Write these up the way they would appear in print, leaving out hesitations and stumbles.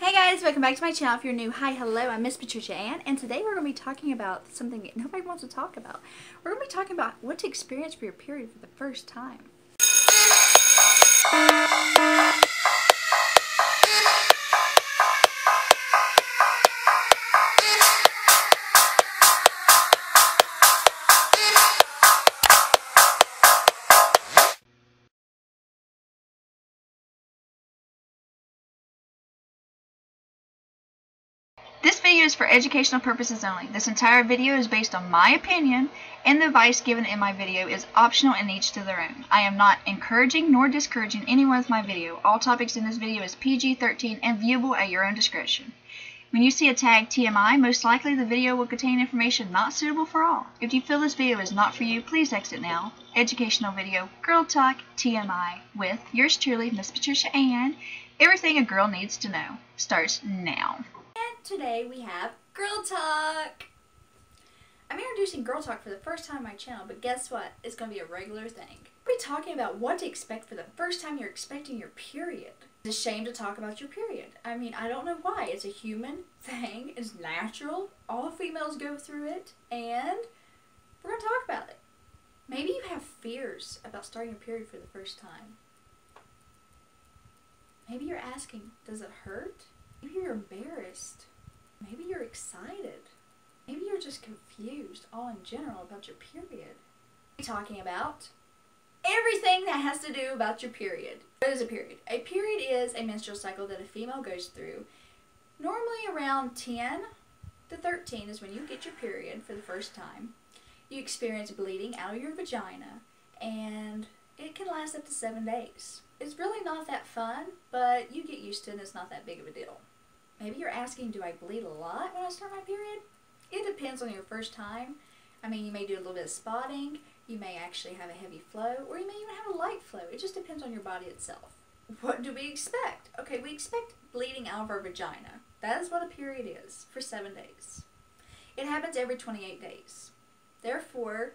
Hey guys, welcome back to my channel. If you're new, hi, hello, I'm Miss Patricia Ann, and today we're going to be talking about something that nobody wants to talk about. We're going to be talking about what to experience for your period for the first time. This video is for educational purposes only. This entire video is based on my opinion, and the advice given in my video is optional and each to their own. I am not encouraging nor discouraging anyone with my video. All topics in this video is PG-13 and viewable at your own discretion. When you see a tag TMI, most likely the video will contain information not suitable for all. If you feel this video is not for you, please exit now. Educational video, Girl Talk TMI with yours truly, Miss Patricia Ann. Everything a girl needs to know starts now. Today we have Girl Talk. I'm introducing Girl Talk for the first time on my channel, but guess what? It's going to be a regular thing. We'll be talking about what to expect for the first time you're expecting your period. It's a shame to talk about your period. I mean, I don't know why. It's a human thing. It's natural. All females go through it, and we're going to talk about it. Maybe you have fears about starting your period for the first time. Maybe you're asking, does it hurt? Maybe you're embarrassed. Maybe you're excited. Maybe you're just confused all in general about your period. We're talking about everything that has to do about your period. What is a period? A period is a menstrual cycle that a female goes through. Normally around 10 to 13 is when you get your period for the first time. You experience bleeding out of your vagina, and it can last up to 7 days. It's really not that fun, but you get used to it and it's not that big of a deal. Maybe you're asking, do I bleed a lot when I start my period? It depends on your first time. I mean, you may do a little bit of spotting, you may actually have a heavy flow, or you may even have a light flow. It just depends on your body itself. What do we expect? Okay, we expect bleeding out of our vagina. That is what a period is for 7 days. It happens every 28 days. Therefore,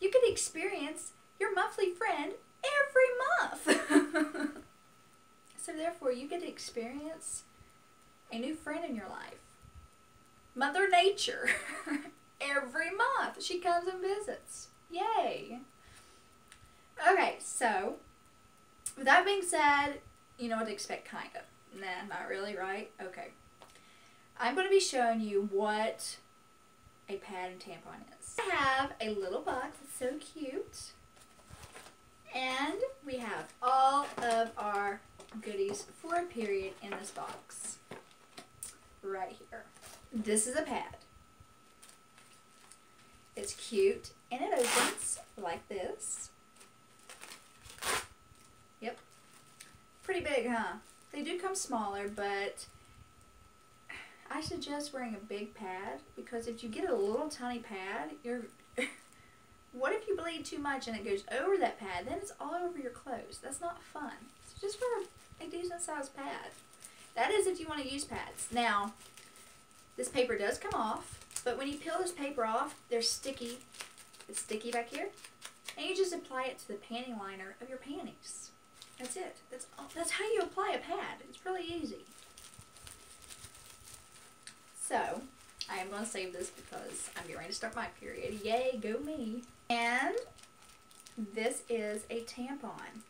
you could experience your monthly friend every month. So therefore, you get to experience a new friend in your life. Mother Nature. Every month she comes and visits. Yay. Okay, so with that being said, you know what to expect, kind of. Nah, not really, right? Okay. I'm going to be showing you what a pad and tampon is. I have a little box. It's so cute. And we have all of our goodies for a period in this box. Right here. This is a pad. It's cute and it opens like this. Yep. Pretty big, huh? They do come smaller, but I suggest wearing a big pad because if you get a little tiny pad, what if you bleed too much and it goes over that pad? Then it's all over your clothes. That's not fun. So just wear a decent sized pad. That is if you want to use pads. Now, this paper does come off, but when you peel this paper off, they're sticky. It's sticky back here. And you just apply it to the panty liner of your panties. That's it. That's how you apply a pad. It's really easy. So, I am going to save this because I'm getting ready to start my period. Yay, go me. And this is a tampon.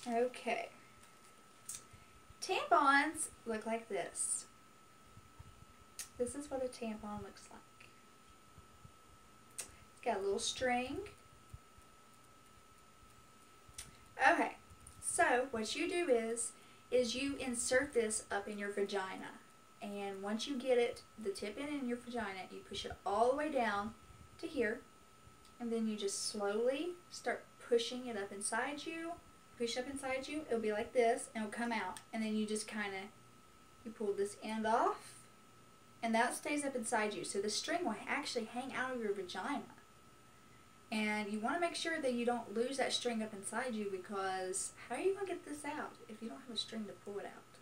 Okay. Tampons look like this. This is what a tampon looks like. It's got a little string. Okay, so what you do is you insert this up in your vagina. And once you get it, the tip in your vagina, you push it all the way down to here. And then you just slowly start pushing it up inside you. Push up inside you, it'll be like this, and it'll come out. And then you just kind of, you pull this end off, and that stays up inside you. So the string will actually hang out of your vagina. And you want to make sure that you don't lose that string up inside you, because how are you going to get this out if you don't have a string to pull it out?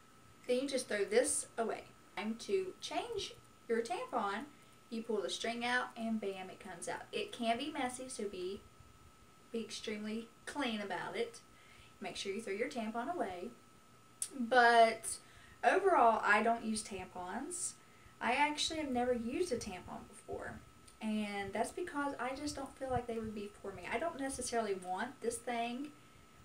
Then you just throw this away. Time to change your tampon, you pull the string out, and bam, it comes out. It can be messy, so be extremely clean about it. make sure you throw your tampon away. But overall, I don't use tampons. I actually have never used a tampon before. And that's because I just don't feel like they would be for me. I don't necessarily want this thing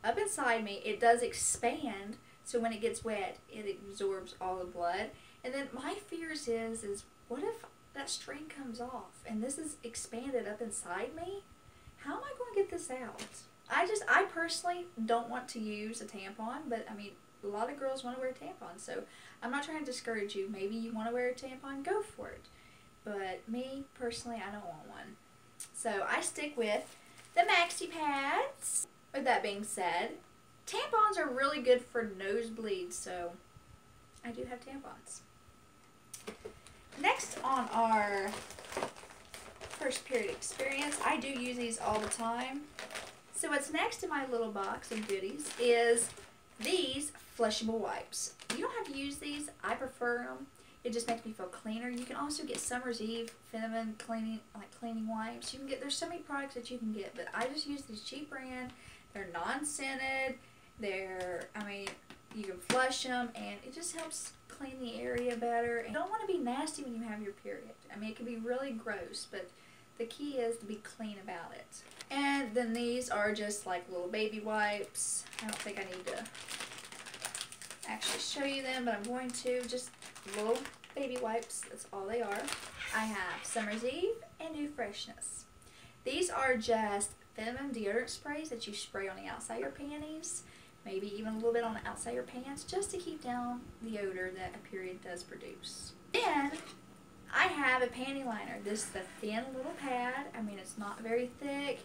up inside me. It does expand, so when it gets wet, it absorbs all the blood. And then my fears is what if that string comes off and this is expanded up inside me? How am I going to get this out? I personally don't want to use a tampon, but I mean, a lot of girls want to wear a tampon, so I'm not trying to discourage you. Maybe you want to wear a tampon, go for it. But me, personally, I don't want one. So I stick with the maxi pads. With that being said, tampons are really good for nosebleeds, so I do have tampons. Next on our first period experience, I do use these all the time. So what's next in my little box of goodies is these flushable wipes. You don't have to use these. I prefer them. It just makes me feel cleaner. You can also get Summer's Eve feminine cleaning wipes. You can get, there's so many products that you can get, but I just use these cheap brand. They're non-scented. I mean, you can flush them, and it just helps clean the area better. And you don't want to be nasty when you have your period. I mean, it can be really gross, but the key is to be clean about it. And then these are just like little baby wipes. I don't think I need to actually show you them, but I'm going to. Just little baby wipes. That's all they are. I have Summer's Eve and New Freshness. These are just feminine deodorant sprays that you spray on the outside of your panties, maybe even a little bit on the outside of your pants, just to keep down the odor that a period does produce. Then I have a panty liner. This is a thin little pad. I mean, it's not very thick.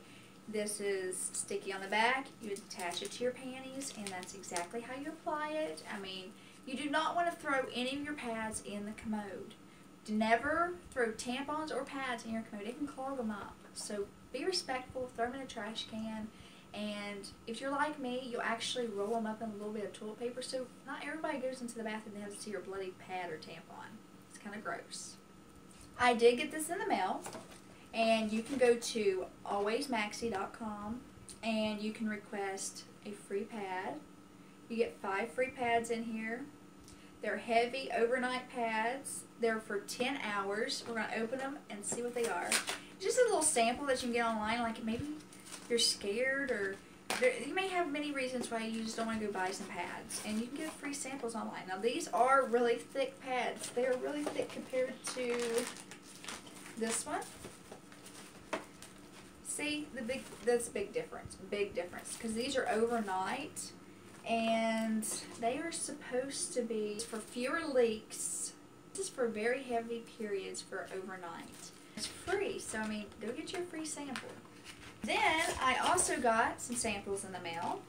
This is sticky on the back. You attach it to your panties, and that's exactly how you apply it. I mean, you do not want to throw any of your pads in the commode. Never throw tampons or pads in your commode. It can clog them up. So be respectful, throw them in a trash can, and if you're like me, you'll actually roll them up in a little bit of toilet paper, so not everybody goes into the bathroom and has to see your bloody pad or tampon. It's kind of gross. I did get this in the mail, and you can go to alwaysmaxi.com and you can request a free pad. You get 5 free pads in here. They're heavy overnight pads. They're for 10 hours. We're going to open them and see what they are. Just a little sample that you can get online, like maybe you're scared, or you may have many reasons why you just don't want to go buy some pads, and you can get free samples online. Now these are really thick pads. They're really thick compared to this one. See, that's a big difference, because these are overnight, and they are supposed to be for fewer leaks. This is for very heavy periods for overnight. It's free, so I mean, go get your free sample. Then I also got some samples in the mail.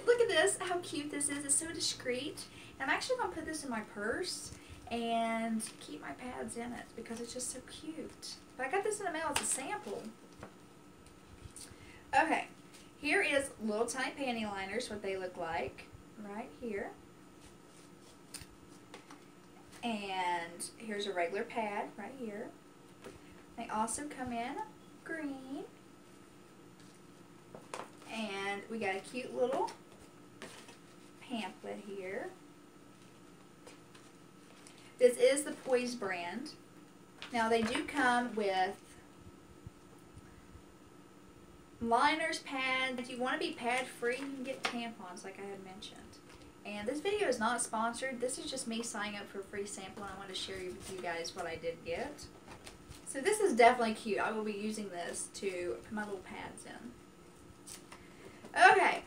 Look at this, how cute this is. It's so discreet. And I'm actually going to put this in my purse and keep my pads in it because it's just so cute. But I got this in the mail as a sample. Okay, here is little tiny panty liners, what they look like right here. And here's a regular pad right here. They also come in green. And we got a cute little pamphlet here. This is the Poise brand. Now they do come with liners, pads. If you want to be pad free, you can get tampons like I had mentioned. And this video is not sponsored. This is just me signing up for a free sample, and I want to share with you guys what I did get. So this is definitely cute. I will be using this to put my little pads in. Okay,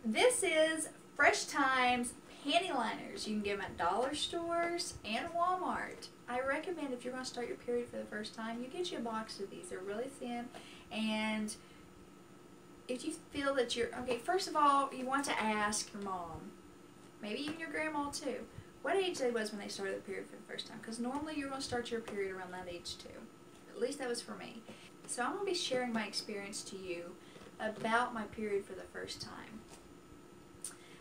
this is Fresh Times panty liners. You can get them at dollar stores and Walmart. I recommend if you're going to start your period for the first time, you get you a box of these. They're really thin, and if you feel that you're, okay, first of all, you want to ask your mom, maybe even your grandma too, what age they was when they started the period for the first time, because normally you're going to start your period around that age too. At least that was for me. So I'm going to be sharing my experience to you about my period for the first time.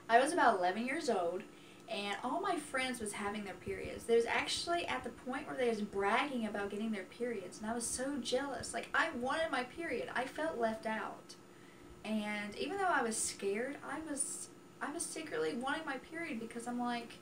I was about 11 years old, and all my friends was having their periods. They was actually at the point where they was bragging about getting their periods, and I was so jealous. Like, I wanted my period. I felt left out. And even though I was scared, I was I was secretly wanting my period because I'm like,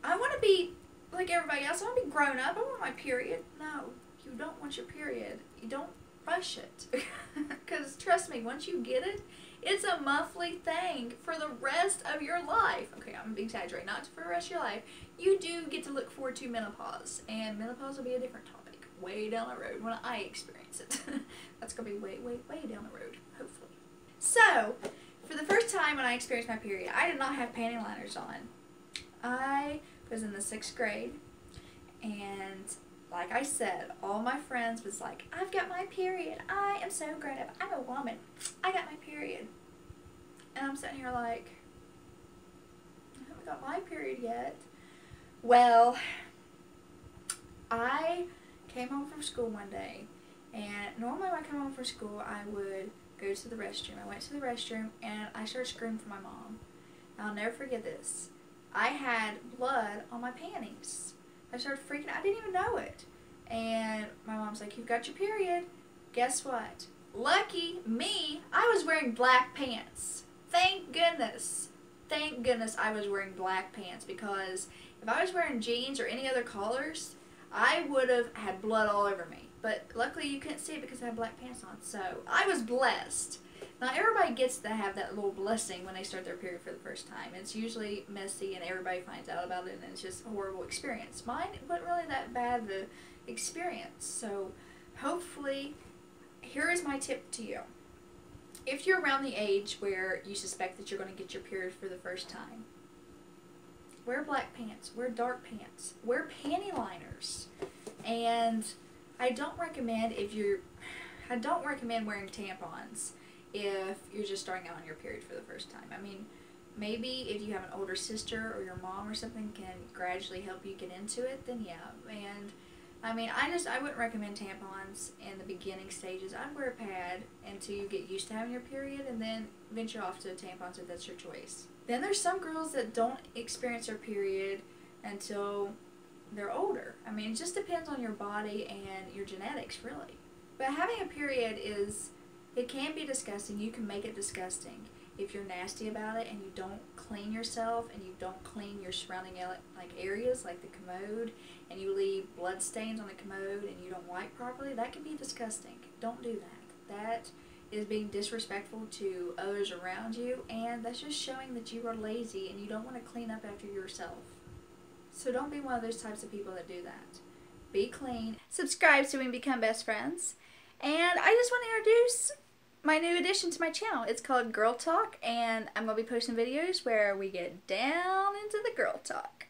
I want to be like everybody else. I want to be grown up. I want my period. No, you don't want your period. You don't rush it. Because trust me, once you get it, it's a monthly thing for the rest of your life. Okay, I'm exaggerating, not for the rest of your life. You do get to look forward to menopause, and menopause will be a different topic way down the road when I experience it. That's going to be way, way, way down the road, hopefully. So, for the first time when I experienced my period, I did not have panty liners on. I was in the 6th grade, and like I said, all my friends was like, I've got my period. I am so grown up. I'm a woman. I got my period. And I'm sitting here like, I haven't got my period yet. Well, I came home from school one day, and normally when I come home from school, I would go to the restroom. I went to the restroom, and I started screaming for my mom. I'll never forget this. I had blood on my panties. I started freaking out. I didn't even know it. And my mom's like, you've got your period. Guess what? Lucky me, I was wearing black pants. Thank goodness. Thank goodness I was wearing black pants, because if I was wearing jeans or any other colors, I would have had blood all over me. But luckily you couldn't see it because I had black pants on. So I was blessed. Not everybody gets to have that little blessing when they start their period for the first time. It's usually messy and everybody finds out about it, and it's just a horrible experience. Mine wasn't really that bad the experience. So hopefully, here is my tip to you. If you're around the age where you suspect that you're going to get your period for the first time, wear black pants, wear dark pants, wear panty liners. And I don't recommend wearing tampons if you're just starting out on your period for the first time. I mean, maybe if you have an older sister or your mom or something can gradually help you get into it, then yeah. And I mean, I wouldn't recommend tampons in the beginning stages. I'd wear a pad until you get used to having your period, and then venture off to tampons if that's your choice. Then there's some girls that don't experience their period until they're older. I mean, it just depends on your body and your genetics, really. But having a period it can be disgusting. You can make it disgusting if you're nasty about it and you don't clean yourself and you don't clean your surrounding areas like the commode, and you leave blood stains on the commode and you don't wipe properly. That can be disgusting. Don't do that. That is being disrespectful to others around you, and that's just showing that you are lazy and you don't want to clean up after yourself. So don't be one of those types of people that do that. Be clean. Subscribe so we can become best friends. And I just want to introduce my new addition to my channel. It's called Girl Talk, and I'm going to be posting videos where we get down into the girl talk.